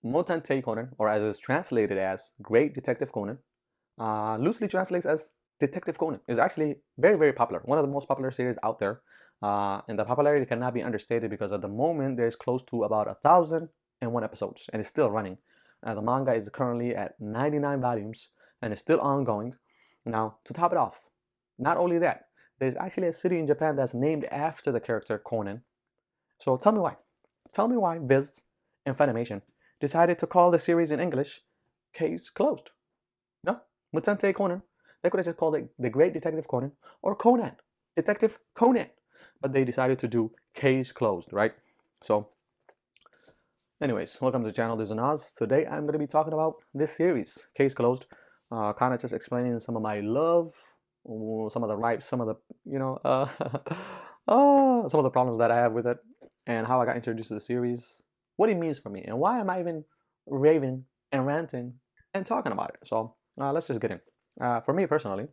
Motante Conan, or as is translated as Great Detective Conan, loosely translates as Detective Conan, is actually very, very popular. One of the most popular series out there. And the popularity cannot be understated because at the moment there's close to about 1,001 episodes and it's still running. The manga is currently at 99 volumes and it's still ongoing. Now, to top it off, not only that, there's actually a city in Japan that's named after the character Conan. So tell me why. Tell me why Viz and Funimation decided to call the series in English Case Closed. No, Mutante Conan. They could have just called it The Great Detective Conan or Conan, Detective Conan. But they decided to do Case Closed, right? So, anyways, welcome to the channel. This is Naz. Today I'm going to be talking about this series, Case Closed. Kind of just explaining some of my love, some of the rights, some of the, some of the problems that I have with it, and how I got introduced to the series, what it means for me, and why am I even raving and ranting and talking about it. So let's just get in. For me personally,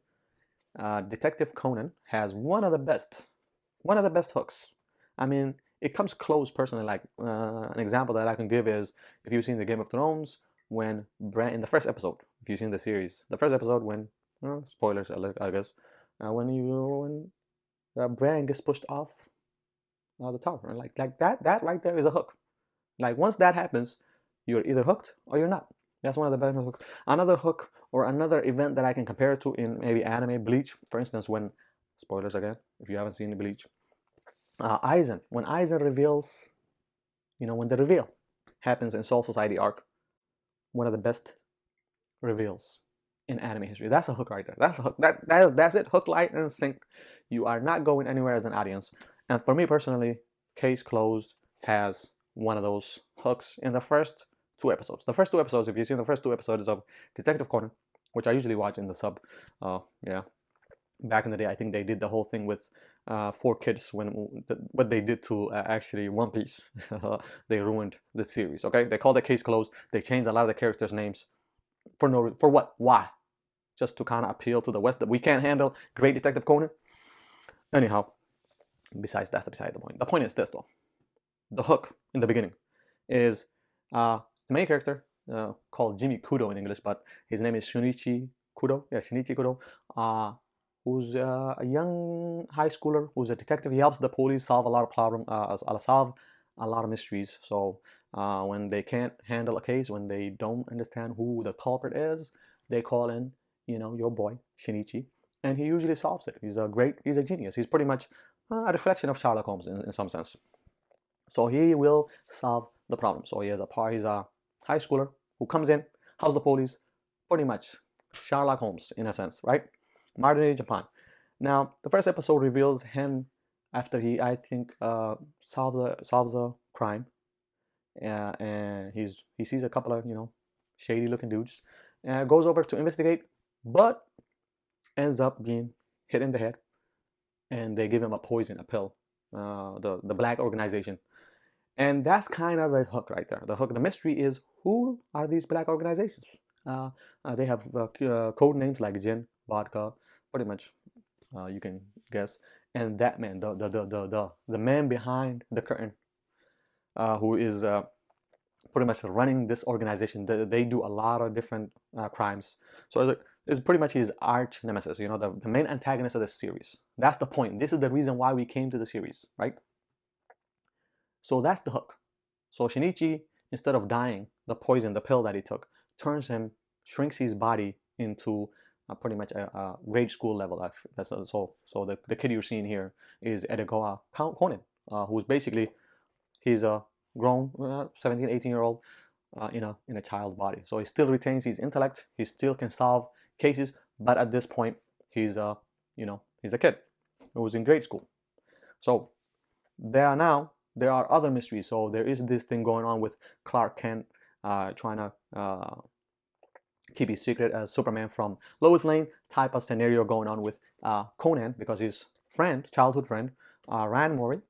Detective Conan has one of the best hooks. I mean, it comes close personally. Like an example that I can give is if you've seen the Game of Thrones, when Bran in the first episode, if you've seen the series, the first episode when spoilers, I guess, when Bran gets pushed off the tower, and like that right there is a hook. Like once that happens, you're either hooked or you're not. That's one of the best hooks. Another hook or another event that I can compare it to in maybe anime Bleach, for instance, when spoilers again, if you haven't seen the Bleach, Aizen, when Aizen reveals, when the reveal happens in Soul Society arc, one of the best reveals in anime history. That's a hook right there. That's a hook. That's it. Hook, light, and sink. You are not going anywhere as an audience. And for me personally, Case Closed has one of those hooks in the first two episodes. The first two episodes, if you've seen the first two episodes of Detective Conan, which I usually watch in the sub, yeah. Back in the day, I think they did the whole thing with 4Kids when what they did to actually One Piece. They ruined the series. Okay, they called the case closed. They changed a lot of the characters' names for what? Why? Just to kind of appeal to the West that we can't handle Great Detective Conan. Anyhow, that's beside the point. The point is this though: the hook in the beginning is the main character called Jimmy Kudo in English, but his name is Shunichi Kudo. Yeah, Shinichi Kudo. Who's a young high schooler who's a detective. He helps the police solve a lot of problems, solve a lot of mysteries. So when they can't handle a case, when they don't understand who the culprit is, they call in, your boy Shinichi, and he usually solves it. He's a genius. He's pretty much a reflection of Sherlock Holmes in some sense. So he will solve the problem. So he's a high schooler who comes in, helps the police, pretty much Sherlock Holmes in a sense, right? Modern day Japan. Now, the first episode reveals him after he, I think, solves a crime, and he sees a couple of shady looking dudes, and goes over to investigate, but ends up being hit in the head, and they give him a poison, a pill, the black organization, and that's kind of the hook right there. The hook, the mystery is who are these black organizations? They have code names like gin, vodka, pretty much you can guess. And that man, the man behind the curtain, who is pretty much running this organization. They do a lot of different crimes. So it's pretty much his arch nemesis, the main antagonist of the series. That's the point. This is the reason why we came to the series, right? So that's the hook. So Shinichi, instead of dying, the poison, the pill that he took, shrinks his body into pretty much a grade school level. So the kid you're seeing here is Edogawa Conan, who's basically, he's a grown 17, 18-year-old in a child body. So he still retains his intellect. He still can solve cases, but at this point, he's a kid who's in grade school. So there are other mysteries. So there is this thing going on with Clark Kent trying to keep his secret as Superman from Lois Lane type of scenario going on with Conan, because his childhood friend, Rand Mori,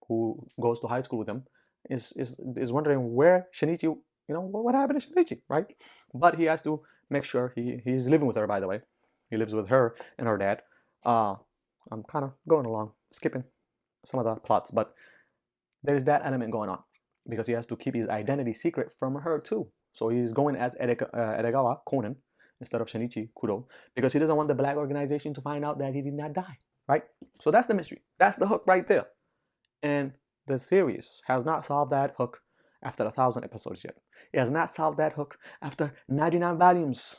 who goes to high school with him, is wondering where Shinichi, what happened to Shinichi, right? But he has to make sure he's living with her, by the way. He lives with her and her dad. I'm kind of going along, skipping some of the plots, but there's that element going on because he has to keep his identity secret from her too. So he's going as Edogawa Conan instead of Shinichi Kudo because he doesn't want the black organization to find out that he did not die, right? So that's the mystery. That's the hook right there. And the series has not solved that hook after 1,000 episodes yet. It has not solved that hook after 99 volumes.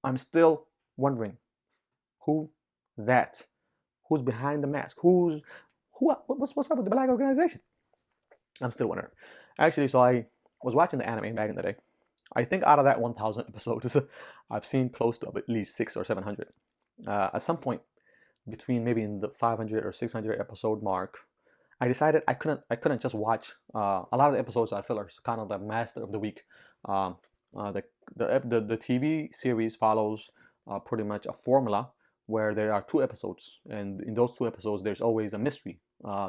I'm still wondering who that, who's behind the mask, what's up with the black organization? I'm still wondering. Actually, so I was watching the anime back in the day. I think out of that 1,000 episodes, I've seen close to at least 600 or 700. At some point, between maybe in the 500 or 600 episode mark, I decided I couldn't just watch a lot of the episodes. I feel are kind of the master of the week. Um, the TV series follows pretty much a formula where there are 2 episodes, and in those 2 episodes, there's always a mystery.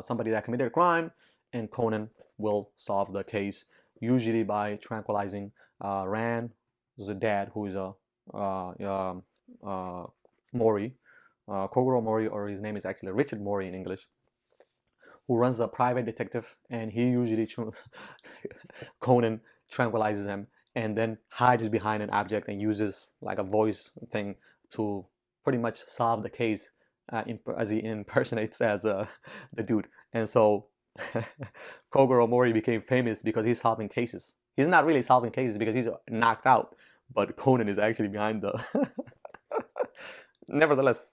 Somebody that committed a crime, and Conan will solve the case, usually by tranquilizing Ran, the dad, who is a Mori, Kogoro Mori, or his name is actually Richard Mori in English, who runs a private detective, and he usually Conan tranquilizes him and then hides behind an object and uses like a voice thing to pretty much solve the case as he impersonates as the dude. And so Kogoro Mori became famous because he's solving cases. He's not really solving cases because he's knocked out, but Conan is actually behind the. nevertheless,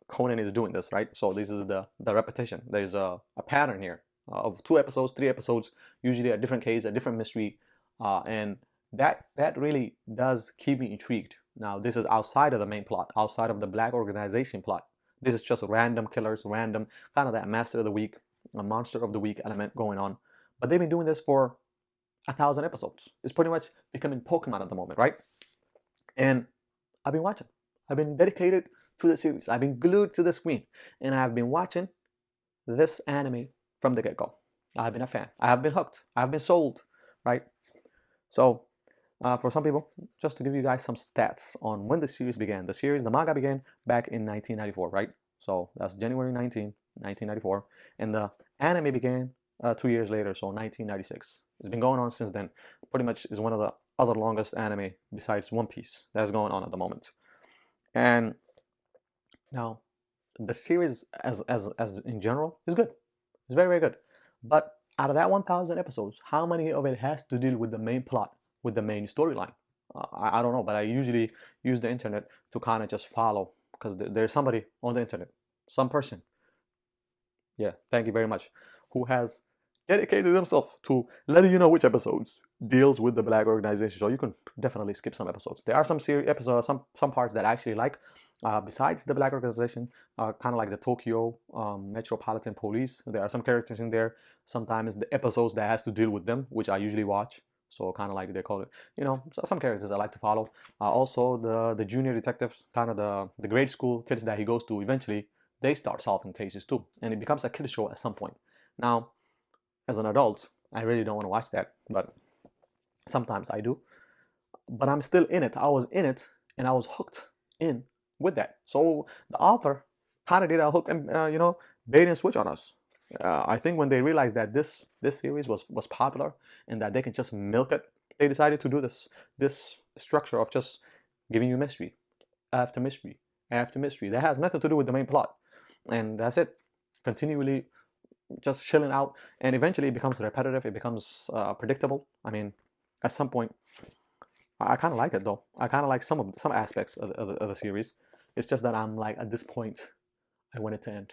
Conan is doing this, right? So this is the repetition. There's a pattern here of 2 episodes, 3 episodes, usually a different case, a different mystery, and that really does keep me intrigued. Now this is outside of the main plot, outside of the black organization plot. This is just random killers, random kind of that master of the week, a monster of the week element going on. But they've been doing this for 1,000 episodes. It's pretty much becoming Pokemon at the moment, right? And I've been watching. I've been dedicated to the series. I've been glued to the screen, and I've been watching this anime from the get-go. I've been a fan. I have been hooked. I've been sold, right? So, for some people, just to give you guys some stats on when the series began. The manga began back in 1994, right? So that's January 19, 1994, and the anime began 2 years later, so 1996. It's been going on since then. Pretty much is one of the other longest anime besides One Piece that's going on at the moment. And now, the series as in general is good. It's very, very good. But out of that 1,000 episodes, how many of it has to deal with the main plot, with the main storyline? I don't know, but I usually use the internet to kind of just follow because there's somebody on the internet, some person, yeah, thank you very much, who has dedicated themselves to letting you know which episodes deals with the black organization. So you can definitely skip some episodes. There are some episodes, some parts that I actually like. Besides the black organization, kind of like the Tokyo Metropolitan Police, there are some characters in there. Sometimes the episodes that has to deal with them, which I usually watch. So kind of like they call it, some characters I like to follow. Also the junior detectives, kind of the grade school kids that he goes to. Eventually, they start solving cases too, and it becomes a kid show at some point. Now, as an adult, I really don't want to watch that, but sometimes I do. But I'm still in it. I was in it, and I was hooked in with that. So the author kind of did a hook and bait and switch on us. I think when they realized that this series was popular and that they can just milk it, they decided to do this structure of just giving you mystery after mystery after mystery that has nothing to do with the main plot, and that's it. Continually just chilling out, and eventually it becomes repetitive. It becomes predictable. I mean, at some point, I kind of like it though. I kind of like some aspects of the series. It's just that I'm like, at this point, I want it to end.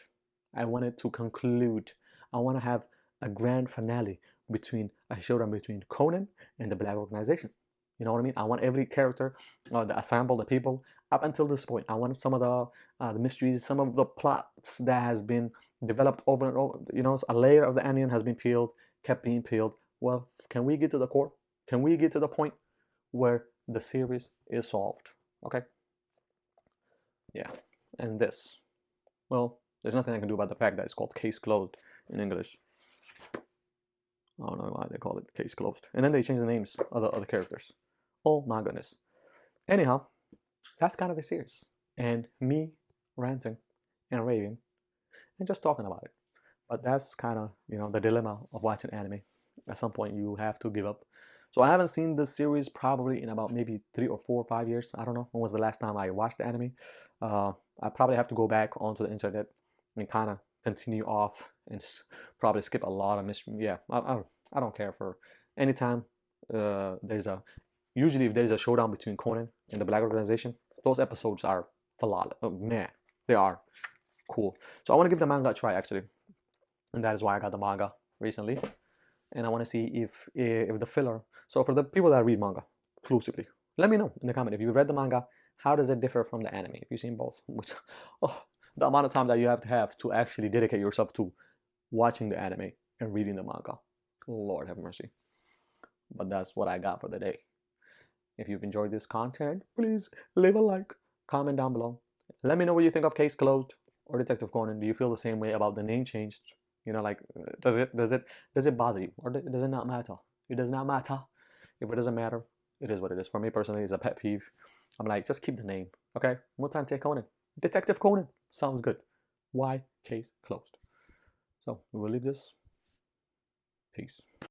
I want it to conclude. I want to have a grand finale between a showdown between Conan and the Black Organization. You know what I mean? I want every character, the assemble the people up until this point. I want some of the mysteries, some of the plots that has been developed over and over. A layer of the onion has been peeled, kept being peeled. Well, can we get to the core? Can we get to the point where the series is solved? Okay. Yeah, and this. Well, there's nothing I can do about the fact that it's called case closed in English. I don't know why they call it case closed. And then they change the names of the other characters. Oh my goodness. Anyhow, that's kind of the series. And me ranting and raving and just talking about it. But that's kind of, the dilemma of watching anime. At some point, you have to give up. So I haven't seen this series probably in about maybe 3 or 4 or 5 years. I don't know when was the last time I watched the anime. Uh, I probably have to go back onto the internet and kind of continue off and probably skip a lot of mystery. Yeah, I don't care for anytime there's a usually if there's a showdown between Conan and the Black Organization, those episodes are flawless. Oh, man, they are cool. So I want to give the manga a try actually, and that is why I got the manga recently. And I want to see if the filler. So for the people that read manga exclusively, let me know in the comment if you read the manga. How does it differ from the anime? If you've seen both, which oh, the amount of time that you have to actually dedicate yourself to watching the anime and reading the manga. Lord have mercy. But that's what I got for the day. If you've enjoyed this content, please leave a like, comment down below. Let me know what you think of Case Closed or Detective Conan. Do you feel the same way about the name changed? You know, like does it bother you or does it not matter? It does not matter. If it doesn't matter, it is what it is. For me personally, it's a pet peeve. I'm like, just keep the name, okay? Mutante Conan, Detective Conan sounds good. Why Case Closed? So we will leave this. Peace.